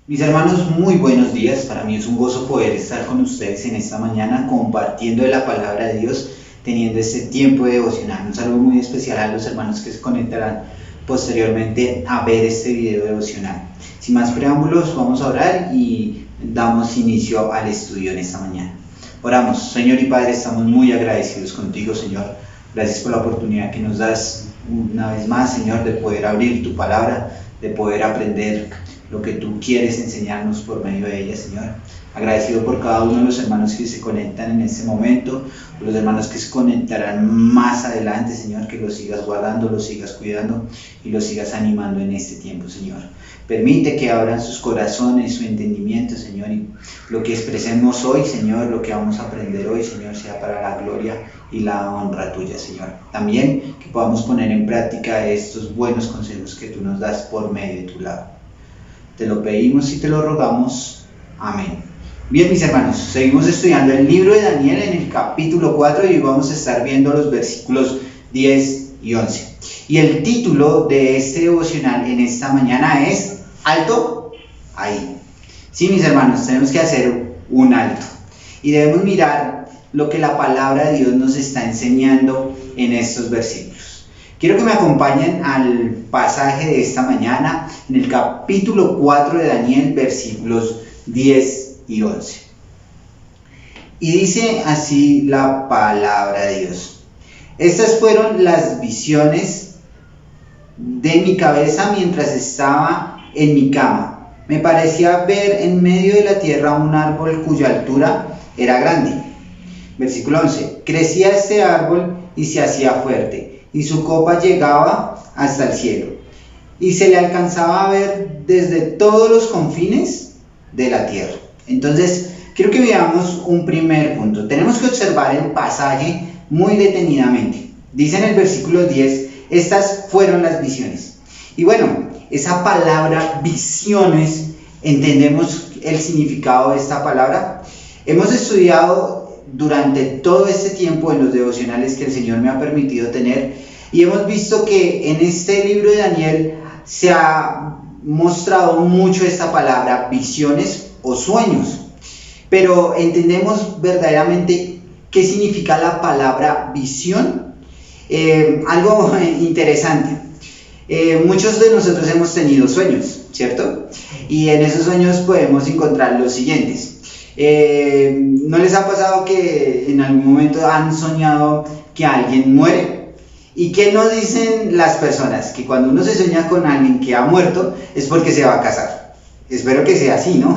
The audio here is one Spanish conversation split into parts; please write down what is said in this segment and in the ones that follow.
Mis hermanos, muy buenos días. Para mí es un gozo poder estar con ustedes en esta mañana compartiendo de la palabra de Dios, teniendo este tiempo de devocional. Un saludo muy especial a los hermanos que se conectarán posteriormente a ver este video devocional. Sin más preámbulos, vamos a orar y damos inicio al estudio en esta mañana. Oramos. Señor y Padre, estamos muy agradecidos contigo, Señor. Gracias por la oportunidad que nos das una vez más, Señor, de poder abrir tu palabra, de poder aprender lo que tú quieres enseñarnos por medio de ella, Señor. Agradecido por cada uno de los hermanos que se conectan en este momento, por los hermanos que se conectarán más adelante, Señor, que los sigas guardando, los sigas cuidando y los sigas animando en este tiempo, Señor. Permite que abran sus corazones, su entendimiento, Señor, y lo que expresemos hoy, Señor, lo que vamos a aprender hoy, Señor, sea para la gloria y la honra tuya, Señor. También que podamos poner en práctica estos buenos consejos que tú nos das por medio de tu lado. Te lo pedimos y te lo rogamos. Amén. Bien, mis hermanos, seguimos estudiando el libro de Daniel en el capítulo 4 y hoy vamos a estar viendo los versículos 10 y 11. Y el título de este devocional en esta mañana es Alto ahí. Sí, mis hermanos, tenemos que hacer un alto y debemos mirar lo que la palabra de Dios nos está enseñando en estos versículos. Quiero que me acompañen al pasaje de esta mañana en el capítulo 4 de Daniel, versículos 10 y 11. Y dice así la palabra de Dios. Estas fueron las visiones de mi cabeza mientras estaba en mi cama. Me parecía ver en medio de la tierra un árbol cuya altura era grande. Versículo 11. Crecía este árbol y se hacía fuerte, y su copa llegaba hasta el cielo, y se le alcanzaba a ver desde todos los confines de la tierra. Entonces, quiero que veamos un primer punto. Tenemos que observar el pasaje muy detenidamente. Dice en el versículo 10, estas fueron las visiones. Y bueno, esa palabra visiones, ¿entendemos el significado de esta palabra? Hemos estudiado durante todo este tiempo en los devocionales que el Señor me ha permitido tener, y hemos visto que en este libro de Daniel se ha mostrado mucho esta palabra visiones o sueños, pero ¿entendemos verdaderamente qué significa la palabra visión? Algo interesante. Muchos de nosotros hemos tenido sueños, ¿cierto? Y en esos sueños podemos encontrar los siguientes. ¿No les ha pasado que en algún momento han soñado que alguien muere? ¿Y qué nos dicen las personas? Que cuando uno se sueña con alguien que ha muerto es porque se va a casar. Espero que sea así, ¿no?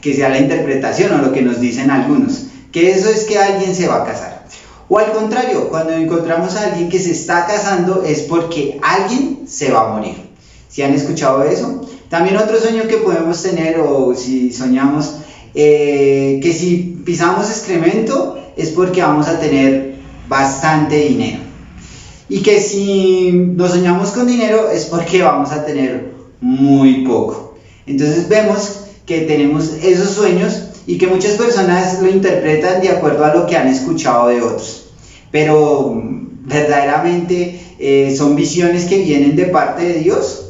Que sea la interpretación o lo que nos dicen algunos, que eso es que alguien se va a casar. O al contrario, cuando encontramos a alguien que se está casando es porque alguien se va a morir. ¿Sí han escuchado eso? También otro sueño que podemos tener, o si soñamos que si pisamos excremento es porque vamos a tener bastante dinero, y que si nos soñamos con dinero es porque vamos a tener muy poco. Entonces vemos que tenemos esos sueños y que muchas personas lo interpretan de acuerdo a lo que han escuchado de otros, pero verdaderamente son visiones que vienen de parte de Dios.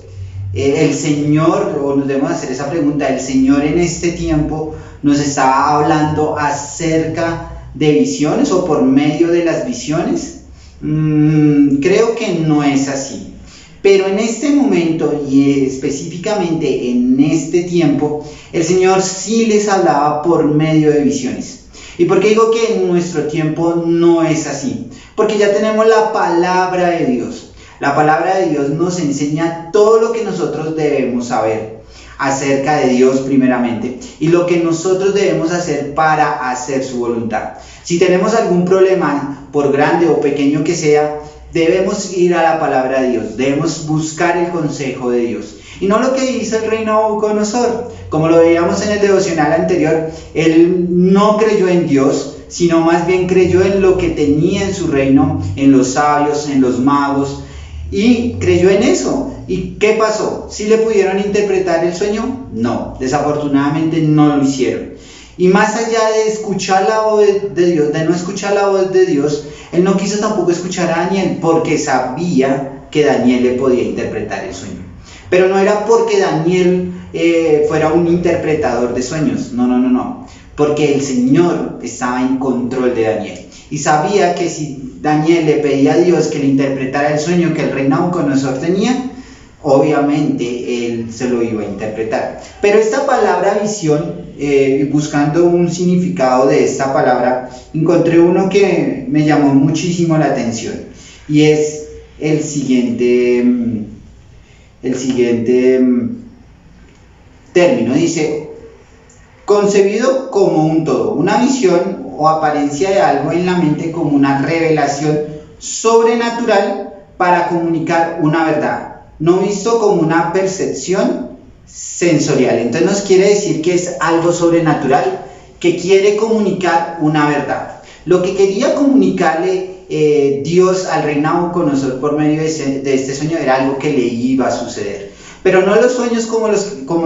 El Señor, o nos debemos hacer esa pregunta, el Señor en este tiempo nos está hablando acerca de visiones o por medio de las visiones. Creo que no es así, pero en este momento y específicamente en este tiempo el Señor sí les hablaba por medio de visiones. ¿Y por qué digo que en nuestro tiempo no es así? Porque ya tenemos la palabra de Dios. La palabra de Dios nos enseña todo lo que nosotros debemos saber acerca de Dios primeramente, y lo que nosotros debemos hacer para hacer su voluntad. Si tenemos algún problema, por grande o pequeño que sea, debemos ir a la palabra de Dios, debemos buscar el consejo de Dios, y no lo que dice el rey Nabucodonosor. Como lo veíamos en el devocional anterior, él no creyó en Dios, sino más bien creyó en lo que tenía en su reino, en los sabios, en los magos, y creyó en eso. ¿Y qué pasó? ¿Sí le pudieron interpretar el sueño? No, desafortunadamente no lo hicieron. Y más allá de escuchar la voz de Dios, de no escuchar la voz de Dios, él no quiso tampoco escuchar a Daniel, porque sabía que Daniel le podía interpretar el sueño. Pero no era porque Daniel fuera un interpretador de sueños, no, porque el Señor estaba en control de Daniel y sabía que si Daniel le pedía a Dios que le interpretara el sueño que el rey Nabucodonosor tenía, obviamente él se lo iba a interpretar. Pero esta palabra visión, buscando un significado de esta palabra, encontré uno que me llamó muchísimo la atención, y es el siguiente término. Dice: concebido como un todo, una visión o apariencia de algo en la mente como una revelación sobrenatural para comunicar una verdad, no visto como una percepción sensorial. Entonces nos quiere decir que es algo sobrenatural, que quiere comunicar una verdad. Lo que quería comunicarle Dios al rey Nabucodonosor por medio de este sueño era algo que le iba a suceder, pero no los sueños como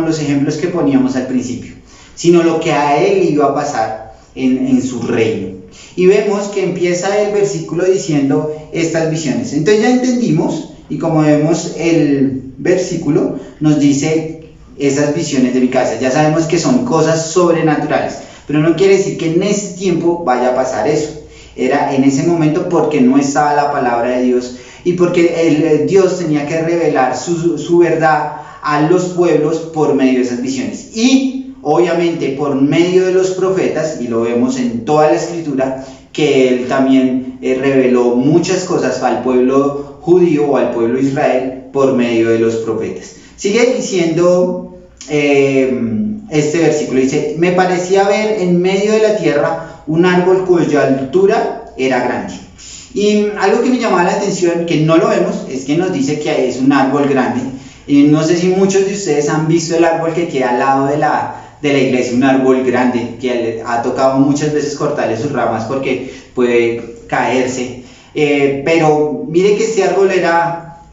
los ejemplos que poníamos al principio, sino lo que a él iba a pasar en su reino. Y vemos que empieza el versículo diciendo estas visiones. Entonces ya entendimos, y como vemos el versículo nos dice esas visiones de mi casa, ya sabemos que son cosas sobrenaturales, pero no quiere decir que en ese tiempo vaya a pasar eso. Era en ese momento porque no estaba la palabra de Dios y porque Dios tenía que revelar su verdad a los pueblos por medio de esas visiones. Y obviamente por medio de los profetas, y lo vemos en toda la escritura, que él también reveló muchas cosas al pueblo judío o al pueblo de Israel por medio de los profetas. Sigue diciendo este versículo, dice: me parecía ver en medio de la tierra un árbol cuya altura era grande. Y algo que me llamaba la atención, que no lo vemos, es que nos dice que es un árbol grande. Y no sé si muchos de ustedes han visto el árbol que queda al lado de la iglesia, un árbol grande que ha tocado muchas veces cortarle sus ramas porque puede caerse. Pero mire que este árbol era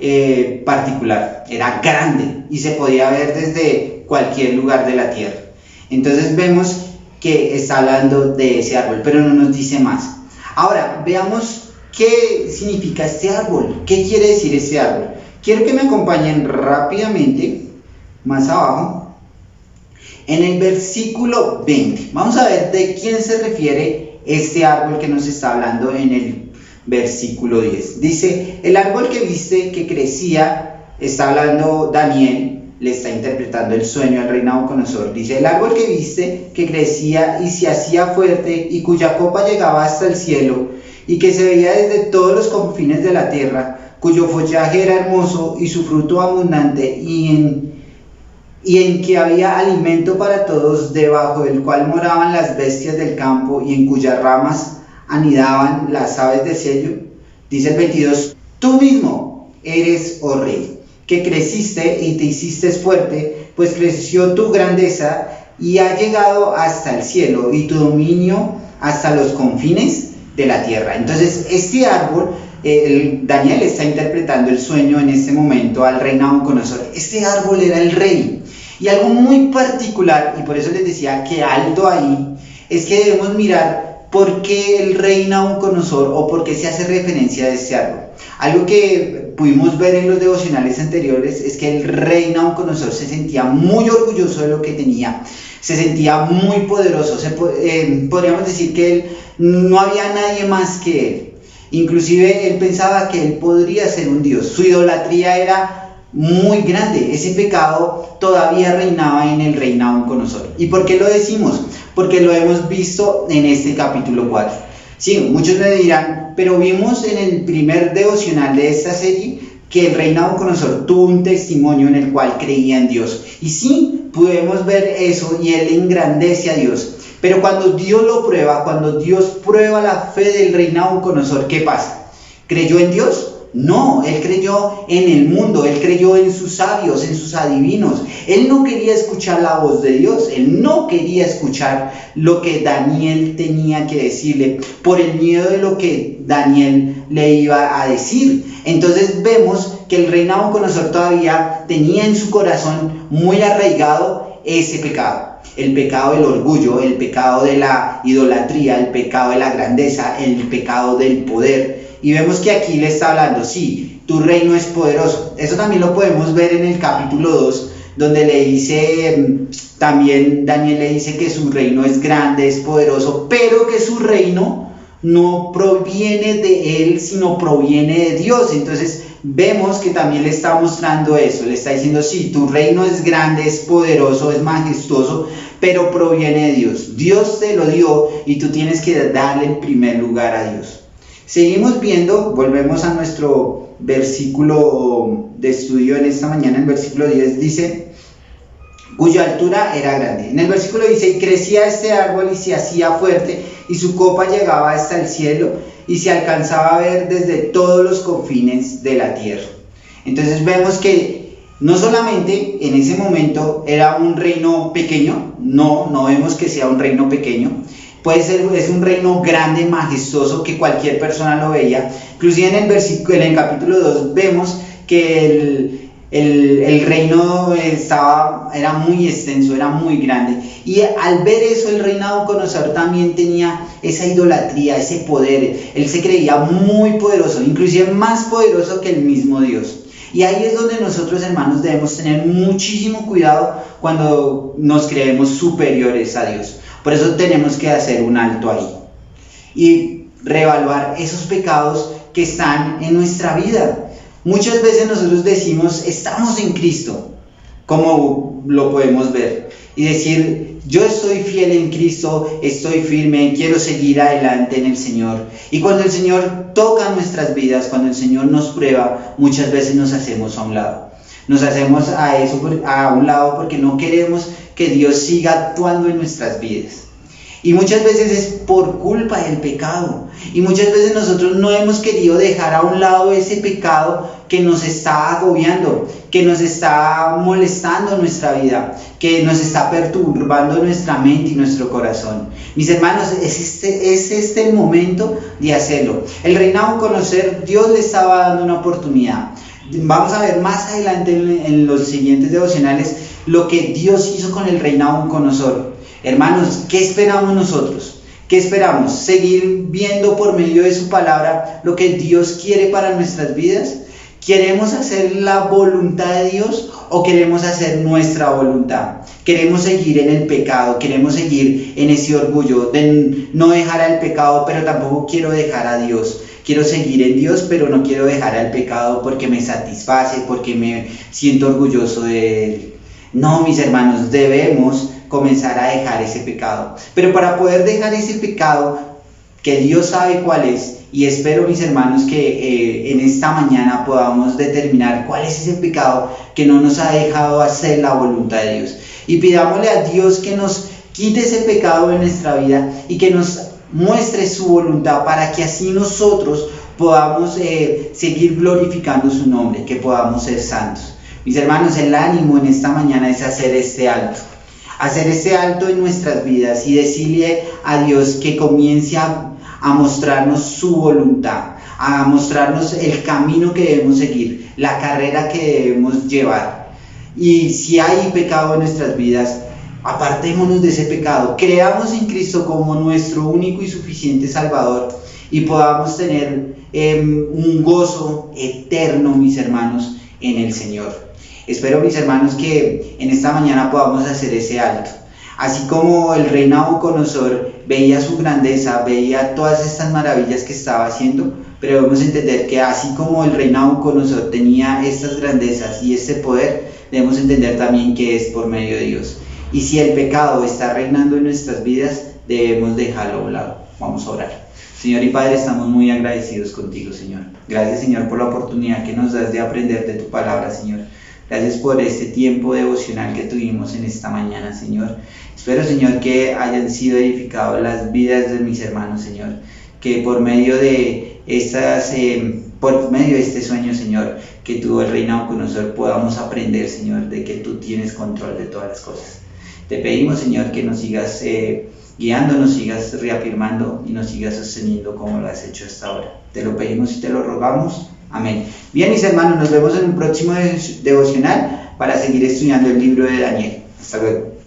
particular, era grande y se podía ver desde cualquier lugar de la tierra. Entonces vemos que está hablando de ese árbol, pero no nos dice más. Ahora veamos qué significa este árbol, qué quiere decir este árbol. Quiero que me acompañen rápidamente más abajo en el versículo 20. Vamos a ver de quién se refiere este árbol que nos está hablando en el versículo 10. Dice: el árbol que viste que crecía, está hablando Daniel, le está interpretando el sueño al rey Nabucodonosor. Dice: el árbol que viste que crecía y se hacía fuerte y cuya copa llegaba hasta el cielo y que se veía desde todos los confines de la tierra, cuyo follaje era hermoso y su fruto abundante, y en que había alimento para todos, debajo del cual moraban las bestias del campo y en cuyas ramas anidaban las aves del cielo. Dice el 22: tú mismo eres, oh rey, que creciste y te hiciste fuerte, pues creció tu grandeza y ha llegado hasta el cielo y tu dominio hasta los confines de la tierra. Entonces este árbol, Daniel está interpretando el sueño en este momento al rey Nabucodonosor. Este árbol era el rey, y algo muy particular, y por eso les decía que alto ahí, es que debemos mirar por qué el rey Nabucodonosor, o por qué se hace referencia a este árbol. Algo que pudimos ver en los devocionales anteriores es que el rey Nabucodonosor se sentía muy orgulloso de lo que tenía, se sentía muy poderoso. Podríamos decir que él, no había nadie más que él. Inclusive él pensaba que él podría ser un dios. Su idolatría era muy grande. Ese pecado todavía reinaba en el rey Nabucodonosor. ¿Y por qué lo decimos? Porque lo hemos visto en este capítulo 4. Sí, muchos me dirán, pero vimos en el primer devocional de esta serie que el rey Nabucodonosor tuvo un testimonio en el cual creía en Dios. Y sí, podemos ver eso, y él engrandece a Dios. Pero cuando Dios lo prueba, cuando Dios prueba la fe del rey Nabucodonosor, ¿qué pasa? ¿Creyó en Dios? No, él creyó en el mundo, él creyó en sus sabios, en sus adivinos. Él no quería escuchar la voz de Dios, él no quería escuchar lo que Daniel tenía que decirle, por el miedo de lo que Daniel le iba a decir. Entonces vemos que el rey Nabucodonosor todavía tenía en su corazón muy arraigado ese pecado. El pecado del orgullo, el pecado de la idolatría, el pecado de la grandeza, el pecado del poder. Y vemos que aquí le está hablando: sí, tu reino es poderoso. Eso también lo podemos ver en el capítulo 2 donde le dice, también Daniel le dice que su reino es grande, es poderoso, pero que su reino no proviene de él, sino proviene de Dios. Entonces vemos que también le está mostrando eso, le está diciendo, sí, tu reino es grande, es poderoso, es majestuoso, pero proviene de Dios. Dios te lo dio y tú tienes que darle el primer lugar a Dios. Seguimos viendo, volvemos a nuestro versículo de estudio en esta mañana, el versículo 10 dice, cuya altura era grande. En el versículo dice, y crecía este árbol y se hacía fuerte, y su copa llegaba hasta el cielo, y se alcanzaba a ver desde todos los confines de la tierra. Entonces vemos que no solamente en ese momento era un reino pequeño, no vemos que sea un reino pequeño, es un reino grande, majestuoso, que cualquier persona lo veía. Inclusive en el capítulo 2 vemos que el reino era muy extenso, era muy grande, y al ver eso el rey Nabucodonosor también tenía esa idolatría, ese poder. Él se creía muy poderoso, inclusive más poderoso que el mismo Dios. Y ahí es donde nosotros, hermanos, debemos tener muchísimo cuidado cuando nos creemos superiores a Dios. Por eso tenemos que hacer un alto ahí y reevaluar esos pecados que están en nuestra vida. Muchas veces nosotros decimos, estamos en Cristo, como lo podemos ver, y decir, yo estoy fiel en Cristo, estoy firme, quiero seguir adelante en el Señor. Y cuando el Señor toca nuestras vidas, cuando el Señor nos prueba, muchas veces nos hacemos a un lado. Nos hacemos a un lado porque no queremos que Dios siga actuando en nuestras vidas. Y muchas veces es por culpa del pecado. Y muchas veces nosotros no hemos querido dejar a un lado ese pecado que nos está agobiando, que nos está molestando en nuestra vida, que nos está perturbando nuestra mente y nuestro corazón. Mis hermanos, es este el momento de hacerlo. El rey Nabucodonosor, Dios le estaba dando una oportunidad. Vamos a ver más adelante en los siguientes devocionales lo que Dios hizo con el rey Nabucodonosor. Hermanos, ¿qué esperamos nosotros? ¿Qué esperamos? ¿Seguir viendo por medio de su palabra lo que Dios quiere para nuestras vidas? ¿Queremos hacer la voluntad de Dios o queremos hacer nuestra voluntad? Queremos seguir en el pecado, queremos seguir en ese orgullo de no dejar al pecado, pero tampoco quiero dejar a Dios. Quiero seguir en Dios, pero no quiero dejar al pecado porque me satisface, porque me siento orgulloso de Él. No, mis hermanos, debemos comenzar a dejar ese pecado. Pero para poder dejar ese pecado, que Dios sabe cuál es, y espero, mis hermanos, que en esta mañana podamos determinar cuál es ese pecado que no nos ha dejado hacer la voluntad de Dios. Y pidámosle a Dios que nos quite ese pecado de nuestra vida y que nos muestre su voluntad para que así nosotros podamos seguir glorificando su nombre, que podamos ser santos. Mis hermanos, el ánimo en esta mañana es hacer este alto en nuestras vidas y decirle a Dios que comience a mostrarnos su voluntad, a mostrarnos el camino que debemos seguir, la carrera que debemos llevar. Y si hay pecado en nuestras vidas, apartémonos de ese pecado, creamos en Cristo como nuestro único y suficiente Salvador y podamos tener un gozo eterno, mis hermanos, en el Señor. Espero, mis hermanos, que en esta mañana podamos hacer ese alto. Así como el rey Nabucodonosor veía su grandeza, veía todas estas maravillas que estaba haciendo, pero debemos entender que así como el rey Nabucodonosor tenía estas grandezas y este poder, debemos entender también que es por medio de Dios. Y si el pecado está reinando en nuestras vidas, debemos dejarlo a un lado. Vamos a orar. Señor y Padre, estamos muy agradecidos contigo, Señor. Gracias, Señor, por la oportunidad que nos das de aprender de tu palabra, Señor. Gracias por este tiempo devocional que tuvimos en esta mañana, Señor. Espero, Señor, que hayan sido edificadas las vidas de mis hermanos, Señor. Que por medio de este sueño, Señor, que tuvo el rey Nabucodonosor, podamos aprender, Señor, de que tú tienes control de todas las cosas. Te pedimos, Señor, que nos sigas guiando, nos sigas reafirmando y nos sigas sosteniendo como lo has hecho hasta ahora. Te lo pedimos y te lo rogamos. Amén. Bien, mis hermanos, nos vemos en un próximo devocional para seguir estudiando el libro de Daniel. Hasta luego.